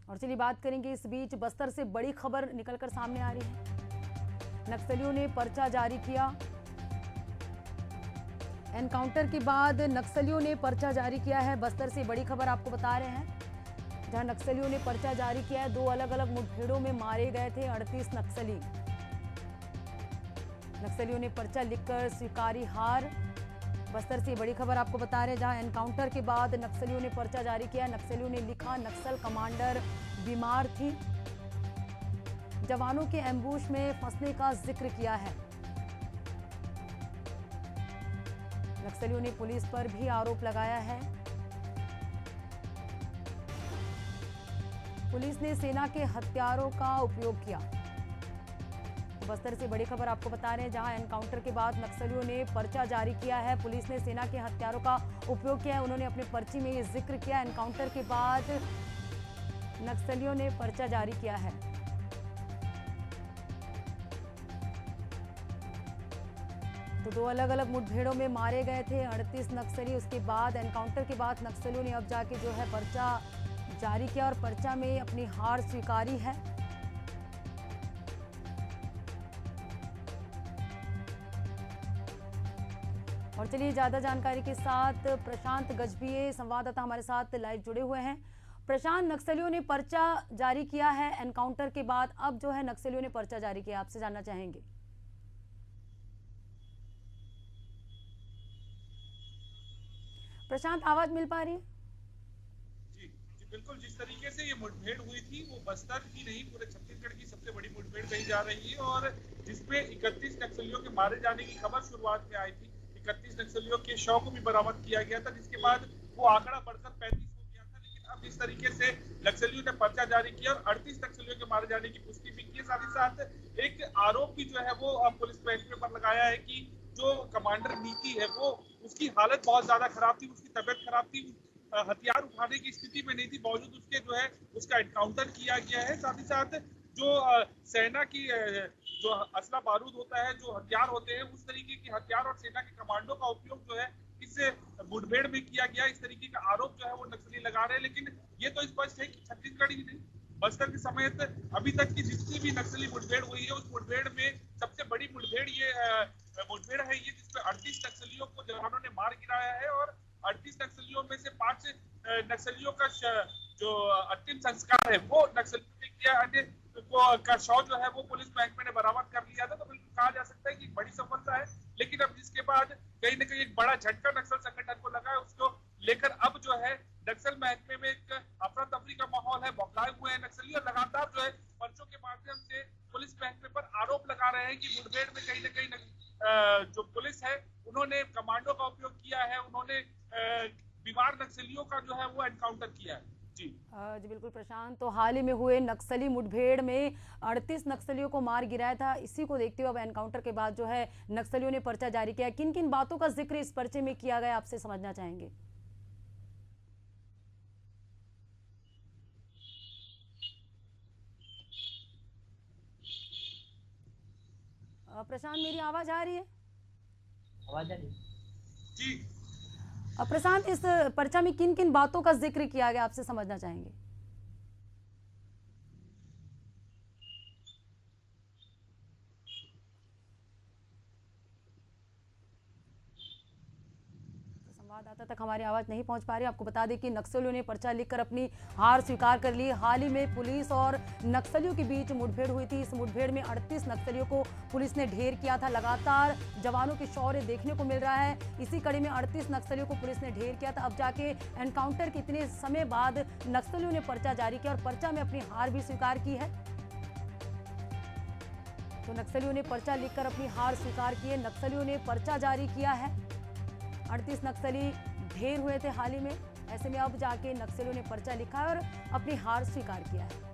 और चलिए बात करेंगे, इस बीच बस्तर से बड़ी खबर निकलकर सामने आ रही है। नक्सलियों ने पर्चा जारी किया। एनकाउंटर के बाद नक्सलियों ने पर्चा जारी किया है। बस्तर से बड़ी खबर आपको बता रहे हैं, जहां नक्सलियों ने पर्चा जारी किया है। 2 अलग अलग मुठभेड़ों में मारे गए थे 38 नक्सली। नक्सलियों ने पर्चा लिखकर स्वीकारी हार। बस्तर से बड़ी खबर आपको बता रहे हैं, जहां एनकाउंटर के बाद नक्सलियों ने पर्चा जारी किया। नक्सलियों ने लिखा, नक्सल कमांडर बीमार थी, जवानों के एम्बुश में फंसने का जिक्र किया है। नक्सलियों ने पुलिस पर भी आरोप लगाया है। पुलिस ने सेना के हथियारों का उपयोग किया। बस्तर से बड़ी खबर आपको बता रहे हैं, जहां एनकाउंटर के बाद नक्सलियों ने पर्चा जारी किया है। पुलिस ने सेना के हथियारों का उपयोग किया है। उन्होंने अपने पर्ची में ये जिक्र किया। एनकाउंटर के बाद नक्सलियों ने पर्चा जारी किया है। तो 2 अलग अलग मुठभेड़ों में मारे गए थे 38 नक्सली। उसके बाद एनकाउंटर के बाद नक्सलियों ने अब जाके जो है पर्चा जारी किया और पर्चा में अपनी हार स्वीकारी है। और चलिए ज्यादा जानकारी के साथ प्रशांत गजभिये संवाददाता हमारे साथ लाइव जुड़े हुए हैं। प्रशांत, नक्सलियों ने पर्चा जारी किया है एनकाउंटर के बाद, अब जो है नक्सलियों ने पर्चा जारी किया, आपसे जानना चाहेंगे। प्रशांत, आवाज मिल पा रही है? जी जी बिल्कुल। जिस तरीके से ये मुठभेड़ हुई थी वो बस्तर की नहीं, पूरे छत्तीसगढ़ की सबसे बड़ी मुठभेड़ कही जा रही है, और जिसमें 31 नक्सलियों के मारे जाने की खबर शुरुआत में आई थी। 31 नक्सलियों के शव को भी बरामद किया गया था, जिसके बाद वो आंकड़ा बढ़कर 35 हो गया था। लेकिन अब जिस तरीके से नक्सलियों ने पर्चा जारी किया और 38 नक्सलियों के मारे जाने की पुष्टि भी की, साथ ही साथ एक आरोप भी जो है वो पुलिस महकमे पर लगाया है कि जो कमांडर नीति है वो उसकी हालत बहुत ज्यादा खराब थी, उसकी तबियत खराब थी, हथियार उठाने की स्थिति में नहीं थी, बावजूद उसके जो है उसका एनकाउंटर किया गया है। साथ ही साथ जो सेना की जो असला बारूद होता है, जो हथियार होते हैं, उस तरीके के हथियार और सेना के कमांडो का उपयोग जो है इस मुठभेड़ में किया गया, इस तरीके का आरोप जो है वो नक्सली लगा रहे हैं। लेकिन ये तो स्पष्ट है कि छत्तीसगढ़ ही नहीं, बस्तर के समेत अभी तक की जितनी भी नक्सली मुठभेड़ हुई है, उस मुठभेड़ में सबसे बड़ी मुठभेड़ ये मुठभेड़ है ये, जिसमें 38 नक्सलियों को जवानों ने मार गिराया है, और 38 नक्सलियों में से 5 नक्सलियों का जो अंतिम संस्कार है वो नक्सलियों ने किया। अन्य का शव जो है वो पुलिस महकमे ने बरामद कर लिया था। तो बिल्कुल कहा जा सकता है कि बड़ी सफलता है। लेकिन अब जिसके बाद कहीं ना कहीं एक बड़ा झटका नक्सल संगठन को लगा है, उसको लेकर अब जो है नक्सल महकमे में एक अफरा तफरी का माहौल है, बौखलाए हुए हैं नक्सली, और लगातार जो है पर्चों के माध्यम से पुलिस महकमे पर आरोप लगा रहे हैं कि मुठभेड़ में कहीं ना कहीं जो पुलिस है उन्होंने कमांडो का उपयोग किया है, उन्होंने बीमार नक्सलियों का जो है वो एनकाउंटर किया है। जी बिल्कुल प्रशांत, तो हाल ही में हुए नक्सली मुठभेड़ में 38 नक्सलियों को मार गिराया था। इसी को देखते हुए अब एनकाउंटर के बाद जो है नक्सलियों ने पर्चा जारी किया। किन किन बातों का जिक्र इस पर्चे में किया गया, आपसे समझना चाहेंगे। प्रशांत, मेरी आवाज आ रही है? आवाज आ रही है? जी प्रशांत, इस पर्चा में किन किन बातों का जिक्र किया गया, आपसे समझना चाहेंगे। संवाददाता तक हमारी आवाज नहीं पहुंच पा रही। आपको बता दें कि नक्सलियों ने पर्चा लिखकर अपनी हार स्वीकार कर ली। हाल ही में पुलिस और नक्सलियों के बीच मुठभेड़ हुई थी। इस मुठभेड़ में 38 नक्सलियों को पुलिस ने ढेर किया था। लगातार जवानों के शौर्य देखने को मिल रहा है। इसी कड़ी में 38 नक्सलियों को पुलिस ने ढेर किया था। अब जाके एनकाउंटर के इतने समय बाद नक्सलियों ने पर्चा जारी किया और पर्चा में अपनी हार भी स्वीकार की है। तो नक्सलियों ने पर्चा लिखकर अपनी हार स्वीकार की है। नक्सलियों ने पर्चा जारी किया है। 38 नक्सली ढेर हुए थे हाल ही में। ऐसे में अब जाके नक्सलियों ने पर्चा लिखा है और अपनी हार स्वीकार किया है।